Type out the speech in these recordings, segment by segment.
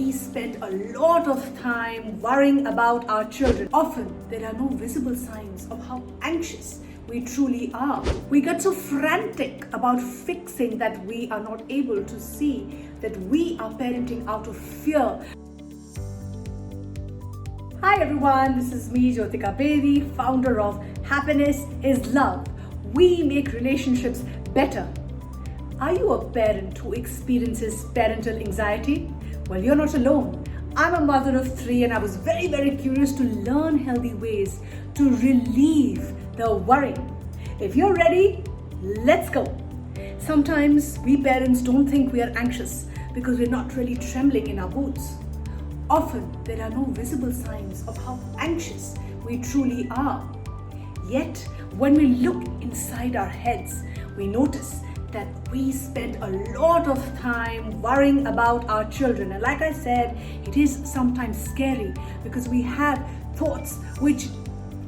we spend a lot of time worrying about our children. Often, there are no visible signs of how anxious we truly are. We get so frantic about fixing that we are not able to see that we are parenting out of fear. Hi everyone, this is me, Jyotika Bedi, founder of Happiness is Love. We make relationships better. Are you a parent who experiences parental anxiety? Well, you're not alone. I'm a mother of 3 and I was very curious to learn healthy ways to relieve the worrying. If you're ready, let's go. Sometimes we parents don't think we are anxious because we're not really trembling in our boots. Often there are no visible signs of how anxious we truly are. Yet, when we look inside our heads, we notice that we spend a lot of time worrying about our children. And like I said, it is sometimes scary because we have thoughts which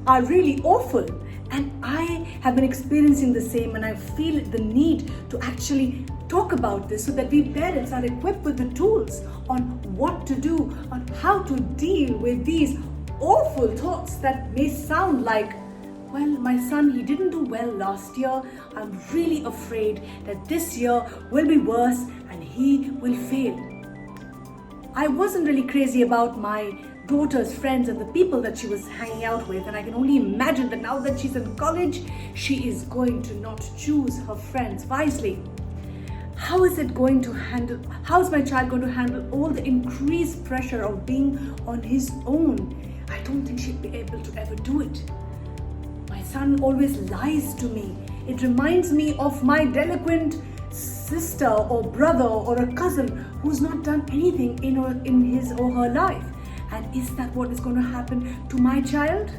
are really awful. And I have been experiencing the same, and I feel the need to actually talk about this so that we parents are equipped with the tools on what to do, on how to deal with these awful thoughts that may sound like, well, my son, he didn't do well last year. I'm really afraid that this year will be worse and he will fail. I wasn't really crazy about my daughter's friends and the people that she was hanging out with, and I can only imagine that now that she's in college, she is going to not choose her friends wisely. How is my child going to handle all the increased pressure of being on his own? I don't think she'd be able to ever do it. My son always lies to me. It reminds me of my delinquent sister or brother or a cousin who's not done anything in his or her life. And is that what is going to happen to my child?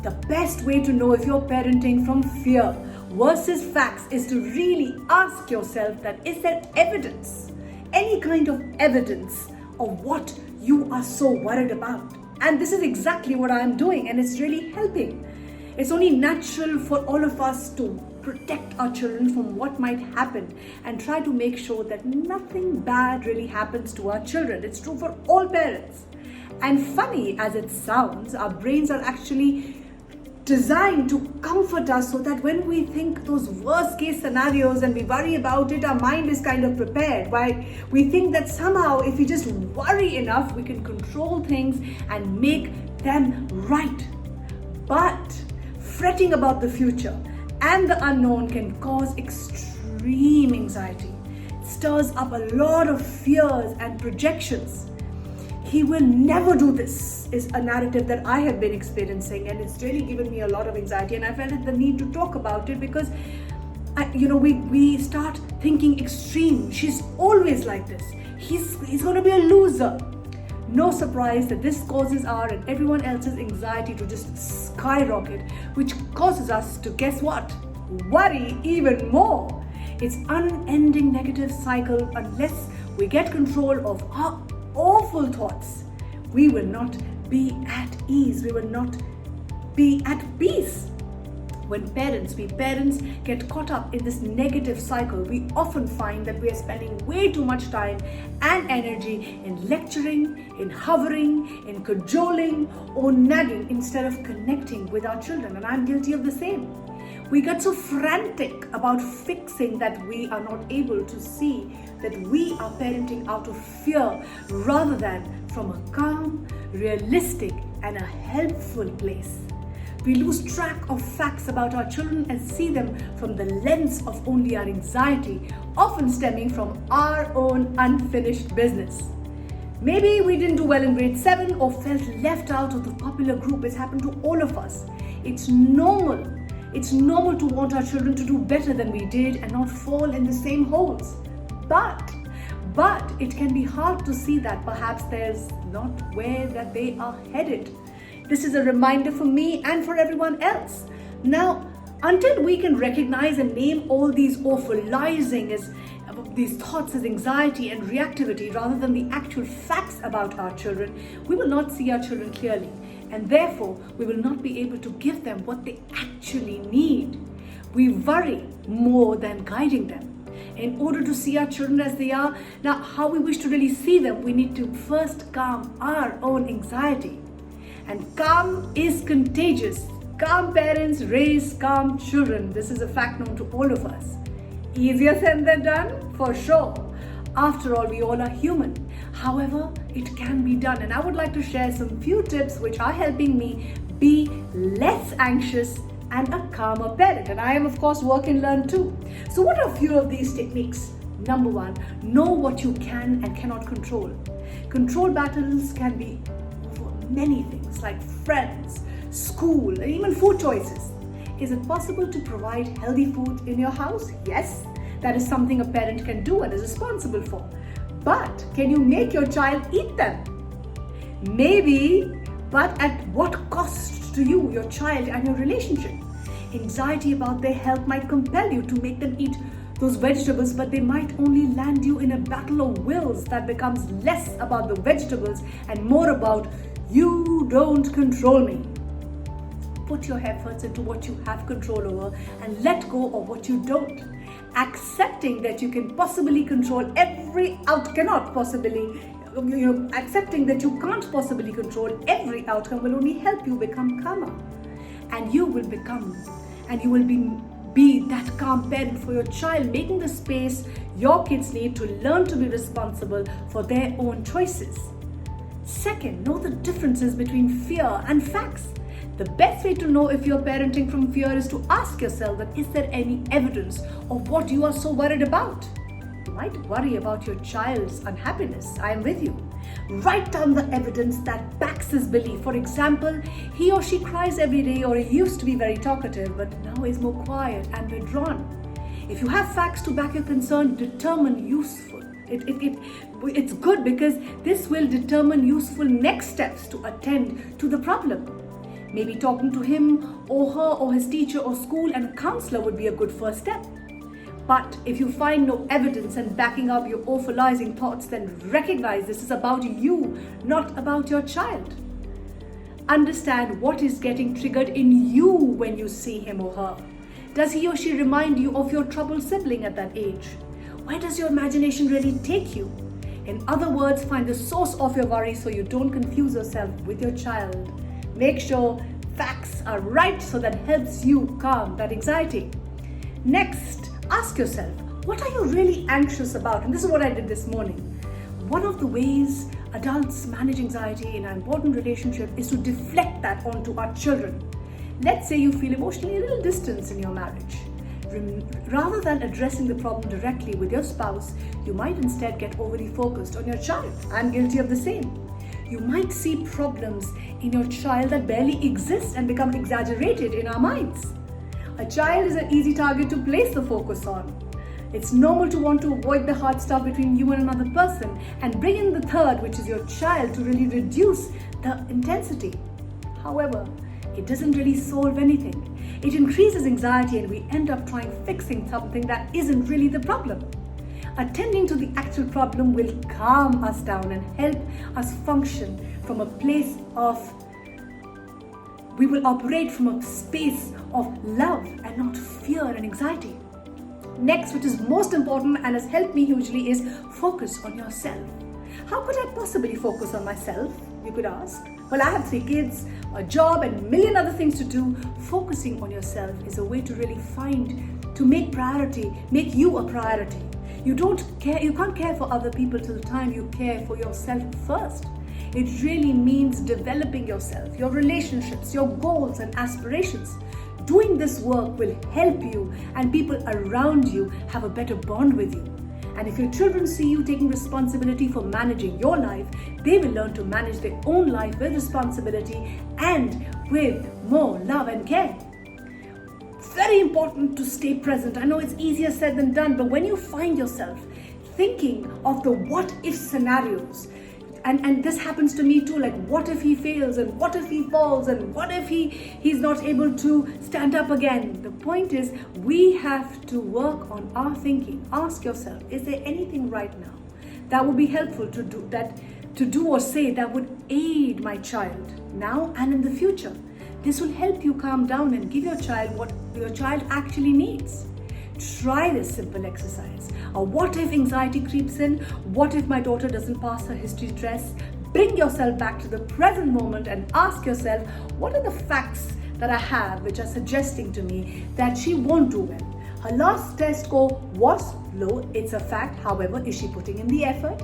The best way to know if you're parenting from fear versus facts is to really ask yourself that is there evidence, any kind of evidence of what you are so worried about? And this is exactly what I'm doing, and it's really helping. It's only natural for all of us to protect our children from what might happen and try to make sure that nothing bad really happens to our children. It's true for all parents. And funny as it sounds, our brains are actually designed to comfort us so that when we think those worst case scenarios and we worry about it, our mind is kind of prepared. Why we think that somehow if we just worry enough, we can control things and make them right. But fretting about the future and the unknown can cause extreme anxiety. It stirs up a lot of fears and projections. He will never do this is a narrative that I have been experiencing, and it's really given me a lot of anxiety, and I felt the need to talk about it because we start thinking extreme. She's always like this. He's going to be a loser. No surprise that this causes our and everyone else's anxiety to just skyrocket, which causes us to, guess what? Worry even more. It's unending negative cycle. Unless we get control of our awful thoughts, we will not be at ease. We will not be at peace. When we parents get caught up in this negative cycle, we often find that we are spending way too much time and energy in lecturing, in hovering, in cajoling or nagging instead of connecting with our children. And I'm guilty of the same. We get so frantic about fixing that we are not able to see that we are parenting out of fear rather than from a calm, realistic, and a helpful place. We lose track of facts about our children and see them from the lens of only our anxiety, often stemming from our own unfinished business. Maybe we didn't do well in grade 7 or felt left out of the popular group. It's happened to all of us. It's normal. It's normal to want our children to do better than we did and not fall in the same holes. But it can be hard to see that perhaps there's not where that they are headed. This is a reminder for me and for everyone else. Now, until we can recognize and name all these awful these thoughts as anxiety and reactivity rather than the actual facts about our children, we will not see our children clearly. And therefore, we will not be able to give them what they actually need. We worry more than guiding them. In order to see our children as they are, now how we wish to really see them, we need to first calm our own anxiety. And calm is contagious. Calm parents raise calm children. This is a fact known to all of us. Easier said than done? For sure. After all, we all are human. However, it can be done. And I would like to share some few tips which are helping me be less anxious and a calmer parent. And I am, of course, work and learn too. So what are a few of these techniques? Number one, know what you can and cannot control. Control battles can be over many things like friends, school, and even food choices. Is it possible to provide healthy food in your house? Yes, that is something a parent can do and is responsible for. But can you make your child eat them? Maybe, but at what cost to you, your child, and your relationship? Anxiety about their health might compel you to make them eat those vegetables, but they might only land you in a battle of wills that becomes less about the vegetables and more about you don't control me. Put your efforts into what you have control over and let go of what you don't. Accepting that you can possibly control accepting that you can't possibly control every outcome will only help you become calmer. And you will be that calm parent for your child, making the space your kids need to learn to be responsible for their own choices. Second, know the differences between fear and facts. The best way to know if you're parenting from fear is to ask yourself that is there any evidence of what you are so worried about? You might worry about your child's unhappiness. I am with you. Write down the evidence that backs this belief. For example, he or she cries every day, or he used to be very talkative but now is more quiet and withdrawn. If you have facts to back your concern, determine useful. It's good because this will determine useful next steps to attend to the problem. Maybe talking to him or her or his teacher or school and a counselor would be a good first step. But if you find no evidence and backing up your awfulizing thoughts, then recognize this is about you, not about your child. Understand what is getting triggered in you when you see him or her. Does he or she remind you of your troubled sibling at that age? Where does your imagination really take you? In other words, find the source of your worry so you don't confuse yourself with your child. Make sure facts are right so that helps you calm that anxiety. Next, ask yourself, what are you really anxious about? And this is what I did this morning. One of the ways adults manage anxiety in an important relationship is to deflect that onto our children. Let's say you feel emotionally a little distance in your marriage. Rather than addressing the problem directly with your spouse, you might instead get overly focused on your child. I'm guilty of the same. You might see problems in your child that barely exist and become exaggerated in our minds. A child is an easy target to place the focus on. It's normal to want to avoid the hard stuff between you and another person and bring in the third, which is your child, to really reduce the intensity. However, it doesn't really solve anything. It increases anxiety and we end up fixing something that isn't really the problem. Attending to the actual problem will calm us down and help us function from a place of, we will operate from a space of love and not fear and anxiety. Next, which is most important and has helped me hugely, is focus on yourself. How could I possibly focus on myself, you could ask? Well, I have 3 kids, a job, and a million other things to do. Focusing on yourself is a way to really make you a priority. You can't care for other people till the time you care for yourself first. It really means developing yourself, your relationships, your goals and aspirations. Doing this work will help you and people around you have a better bond with you. And if your children see you taking responsibility for managing your life, they will learn to manage their own life with responsibility and with more love and care. Very important to stay present. I know it's easier said than done, but when you find yourself thinking of the what if scenarios, and this happens to me too, like what if he fails and what if he falls and what if he's not able to stand up again. The point is we have to work on our thinking. Ask yourself, is there anything right now that would be helpful to do or say that would aid my child now and in the future? This will help you calm down and give your child what your child actually needs. try this simple exercise. What if anxiety creeps in? What if my daughter doesn't pass her history test? Bring yourself back to the present moment and ask yourself, what are the facts that I have which are suggesting to me that she won't do well? Her last test score was low, it's a fact. However, is she putting in the effort?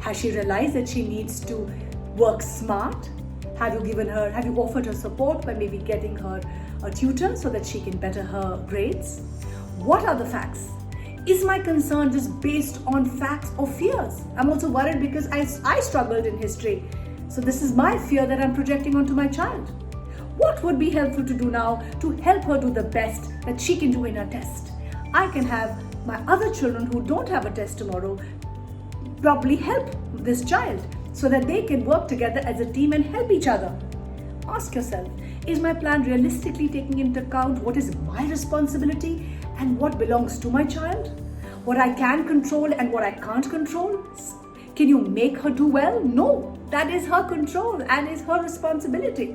Has she realized that she needs to work smart? Have you offered her support by maybe getting her a tutor so that she can better her grades? What are the facts? Is my concern just based on facts or fears? I'm also worried because I struggled in history. So this is my fear that I'm projecting onto my child. What would be helpful to do now to help her do the best that she can do in her test? I can have my other children who don't have a test tomorrow probably help this child so that they can work together as a team and help each other. Ask yourself, is my plan realistically taking into account what is my responsibility and what belongs to my child? What I can control and what I can't control? Can you make her do well? No, that is her control and is her responsibility.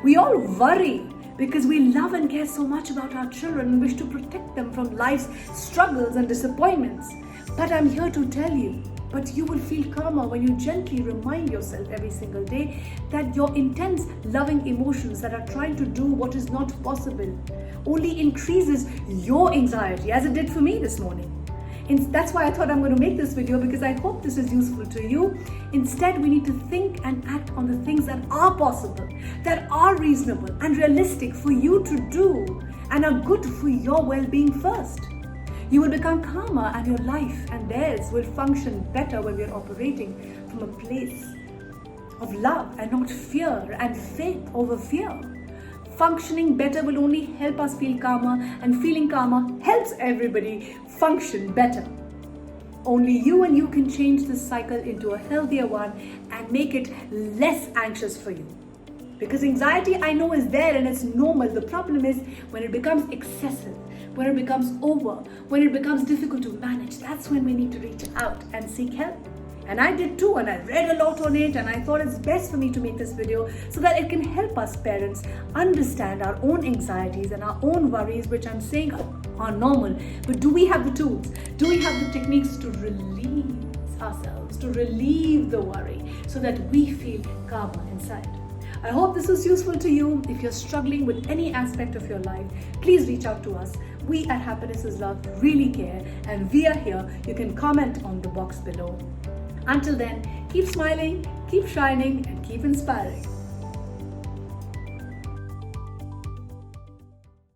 We all worry because we love and care so much about our children and wish to protect them from life's struggles and disappointments. But I'm here to tell you, but you will feel calmer when you gently remind yourself every single day that your intense, loving emotions that are trying to do what is not possible only increases your anxiety, as it did for me this morning. And that's why I thought I'm going to make this video, because I hope this is useful to you. Instead, we need to think and act on the things that are possible, that are reasonable and realistic for you to do and are good for your well-being first. You will become calmer and your life and theirs will function better when we are operating from a place of love and not fear and faith over fear. Functioning better will only help us feel calmer, and feeling calmer helps everybody function better. Only you and you can change this cycle into a healthier one and make it less anxious for you. Because anxiety, I know, is there and it's normal. The problem is when it becomes excessive, when it becomes over, when it becomes difficult to manage. That's when we need to reach out and seek help. And I did too, and I read a lot on it, and I thought it's best for me to make this video so that it can help us parents understand our own anxieties and our own worries, which I'm saying are normal. But do we have the tools? Do we have the techniques to release ourselves, to relieve the worry so that we feel calmer inside? I hope this was useful to you. If you're struggling with any aspect of your life, please reach out to us. We at Happiness is Love really care, and we are here. You can comment on the box below. Until then, keep smiling, keep shining, and keep inspiring.